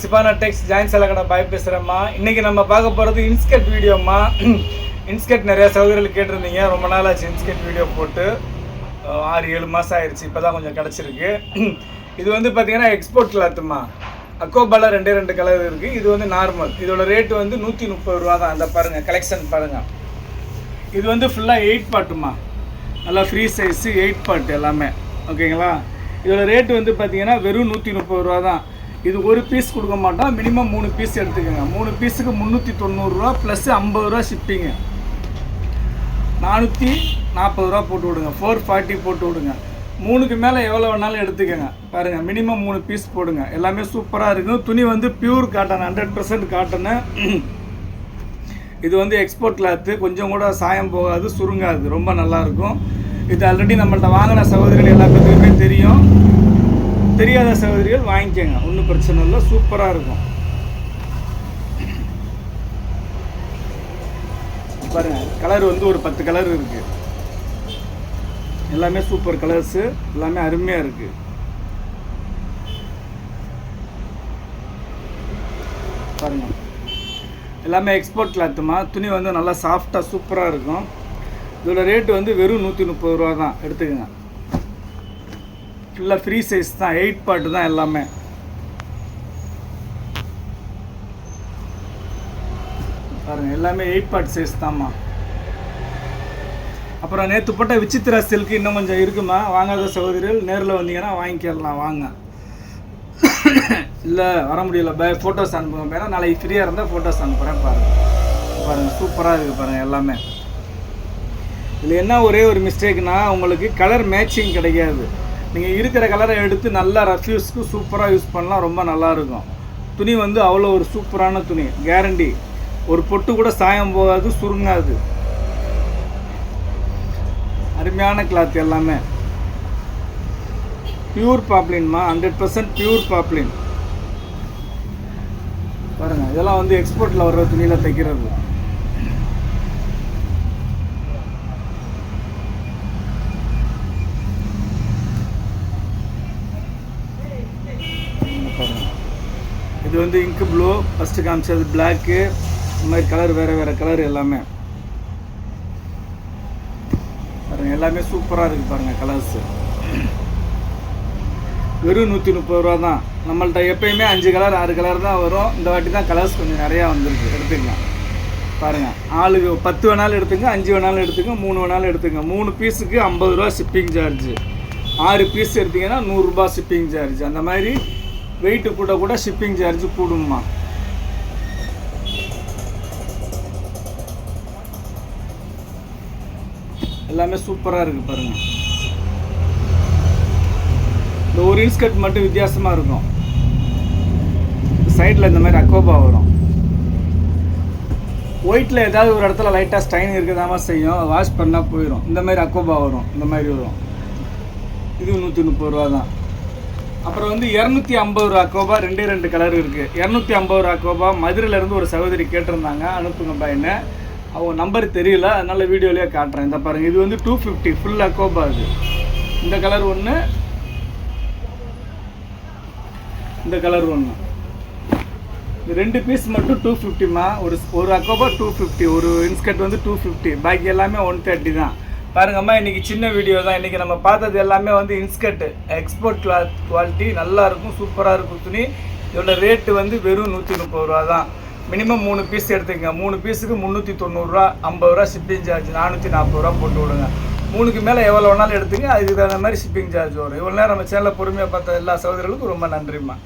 சிபானா டெக்ஸ் join சலகடா பாய் பேசுகிறேம்மா. இன்றைக்கி நம்ம பார்க்க போகிறது இன்ஸ்கர்ட் வீடியோம்மா. இன்ஸ்கர்ட் நிறையா சகோதரர்கள் கேட்டிருந்தீங்க. ரொம்ப நாள் ஆச்சு இன்ஸ்கர்ட் வீடியோ போட்டு 6-7 மாதம் ஆயிடுச்சு. இப்போ தான் கொஞ்சம் கிடச்சிருக்கு. இது வந்து பார்த்திங்கன்னா எக்ஸ்போர்ட் கிளாத்துமா. அக்கோபாவில் 2 கலர் இருக்குது. இது வந்து நார்மல். இதோட ரேட்டு வந்து 130 ரூபா தான். அந்த பாருங்கள், கலெக்ஷன் பாருங்கள். இது வந்து ஃபுல்லாக 8 பார்ட்டுமா. நல்லா ஃப்ரீ சைஸு 8 பார்ட் எல்லாமே. ஓகேங்களா? இதோட ரேட்டு வந்து பார்த்திங்கன்னா வெறும் 130 ரூபா தான். இது ஒரு பீஸ் கொடுக்க மாட்டோம். மினிமம் 3 பீஸ் எடுத்துக்கோங்க. 3 பீஸுக்கு 390 ரூபா ப்ளஸ் 50 ரூபா ஷிப்பிங்கு. 440 ரூபா போட்டு விடுங்க. 440 போட்டு விடுங்க. 3க்கு மேலே எவ்வளோ வேணாலும் எடுத்துக்கோங்க. பாருங்கள், மினிமம் 3 பீஸ் போடுங்க. எல்லாமே சூப்பராக இருக்கும். துணி வந்து பியூர் காட்டன், 100% காட்டனு. இது வந்து எக்ஸ்போர்ட் கிளாத்து. கொஞ்சம் கூட சாயம் போகாது, சுருங்காது. ரொம்ப நல்லாயிருக்கும். இது ஆல்ரெடி நம்மள்ட்ட வாங்கின சகோதரிகள் எல்லா பேருக்குமே தெரியும். தெரியாத சகோதரிகள் வாங்கிக்கோங்க, ஒன்றும் பிரச்சனை இல்லை. சூப்பராக இருக்கும். பாருங்கள், கலர் வந்து ஒரு 10 கலர் இருக்குது. எல்லாமே சூப்பர் கலர்ஸு, எல்லாமே அருமையாக இருக்குது. பாருங்கள், எல்லாமே எக்ஸ்போர்ட் கிளாத்துமா. துணி வந்து நல்லா சாஃப்டாக சூப்பராக இருக்கும். இதோட ரேட்டு வந்து வெறும் 130 ரூபா தான். எடுத்துக்கோங்க. ஃபுல்லாக ஃப்ரீ சைஸ் தான். 8 பார்ட்டு தான் எல்லாமே. பாருங்கள், எல்லாமே 8 பார்ட் சைஸ் தான்மா. அப்புறம் நேற்று போட்ட விசித்திரா சில்க்கு இன்னும் கொஞ்சம் இருக்குமா. வாங்காத சகோதரிகள் நேரில் வந்தீங்கன்னா வாங்கிக்கலாம். வாங்க. இல்லை வர முடியல, ஃபோட்டோஸ் அனுப்புங்க. ஏன்னா நாளைக்கு ஃப்ரீயாக இருந்தால் ஃபோட்டோஸ் அனுப்புகிறேன். பாருங்கள், சூப்பராக இருக்குது. பாருங்கள், எல்லாமே. இதில் என்ன ஒரே ஒரு மிஸ்டேக்னா, உங்களுக்கு கலர் மேட்சிங் கிடைக்காது. நீங்கள் இருக்கிற கலரை எடுத்து நல்லா ரஃப்யூஸ்க்கு சூப்பராக யூஸ் பண்ணலாம். ரொம்ப நல்லாயிருக்கும். துணி வந்து அவ்வளோ ஒரு சூப்பரான துணி. கேரண்டி. ஒரு பொட்டு கூட சாயம் போகாது, சுருங்காது. அருமையான கிளாத். எல்லாமே பியூர் பாப்ளின்மா. 100% pure poplin. பாருங்கள், இதெல்லாம் வந்து எக்ஸ்போர்ட்டில் வர்ற துணியில் தைக்கிறது. இது வந்து இங்கு ப்ளூ, ஃபஸ்ட்டு காமிச்சது பிளாக்கு. இந்த மாதிரி கலர் வேறு கலர் எல்லாமே. பாருங்கள், எல்லாமே சூப்பராக இருக்குது. பாருங்கள், கலர்ஸு வெறும் 130 ரூபா தான். நம்மள்ட்ட எப்பயுமே 5 கலர் 6 கலர் தான் வரும். இந்த வாட்டி தான் கலர்ஸ் கொஞ்சம் நிறையா வந்துருக்கு. எடுத்துக்கலாம். பாருங்கள், ஆளுக்கு 10 வேணாலும் எடுத்துங்க, 5 வேணாலும் எடுத்துங்க, 3 வேணாலும் எடுத்துங்க. 3 பீஸுக்கு 50 ரூபா ஷிப்பிங் சார்ஜு. 6 பீஸ் எடுத்திங்கன்னா 100 ரூபா ஷிப்பிங் சார்ஜ். அந்த மாதிரி வெயிட்டு கூட ஷிப்பிங் சார்ஜ் கூடுமா. எல்லாமே சூப்பராக இருக்குது. பாருங்கள், இந்த ஒரு இன்ஸ்கர்ட் மட்டும் வித்தியாசமாக இருக்கும். சைடில் இந்த மாதிரி அக்கோபா வரும். ஒயிட்டில் ஏதாவது ஒரு இடத்துல லைட்டாக ஸ்டைன் இருக்கதாமல் செய்யும். வாஷ் பண்ணால் போயிடும். இந்த மாதிரி அக்கோபா வரும். இந்த மாதிரி வரும். இது 130 ரூபா தான். அப்புறம் வந்து 250 ரூபா அக்கோபா. 2 கலர் இருக்குது. 250 ரூபா அக்கோபா. மதுரையிலேருந்து ஒரு சகோதரி கேட்டிருந்தாங்க, அனுப்புங்க பாயின்னு. அவங்க நம்பர் தெரியல, அதனால் வீடியோலேயே காட்டுறேன். இந்த பாருங்கள், இது வந்து 250 ஃபுல் அக்கோபா. இது இந்த கலர் ஒன்று, இந்த கலர் ஒன்று. இது 2 பீஸ் மட்டும் 250மா. ஒரு அக்கோபா 250. ஒரு இன்ஸ்கர்ட் வந்து 250. பாக்கி எல்லாமே 130 தான். பாருங்கம்மா, இன்றைக்கி சின்ன வீடியோ தான். இன்றைக்கி நம்ம பார்த்தது எல்லாமே வந்து இன்ஸ்கர்ட்டு. எக்ஸ்போர்ட் கிளாத் குவாலிட்டி நல்லாயிருக்கும், சூப்பராக இருக்கும் துணி. இதோட ரேட்டு வந்து வெறும் 130 ரூபா தான். மினிமம் 3 பீஸ் எடுத்துக்கங்க. 3 பீஸுக்கு 390 ரூபா, 50 ரூபா ஷிப்பிங் சார்ஜ். 440 ரூபா போட்டு விடுங்க. 3க்கு மேலே எவ்வளோ வேணாலும் எடுத்துங்க. அதுக்கு தகுந்த மாதிரி ஷிப்பிங் சார்ஜ் வரும். இவ்வளோ நேரம் நம்ம சேனலில் பொறுமையாக பார்த்த எல்லா சகோதரர்களுக்கும் ரொம்ப நன்றிம்மா.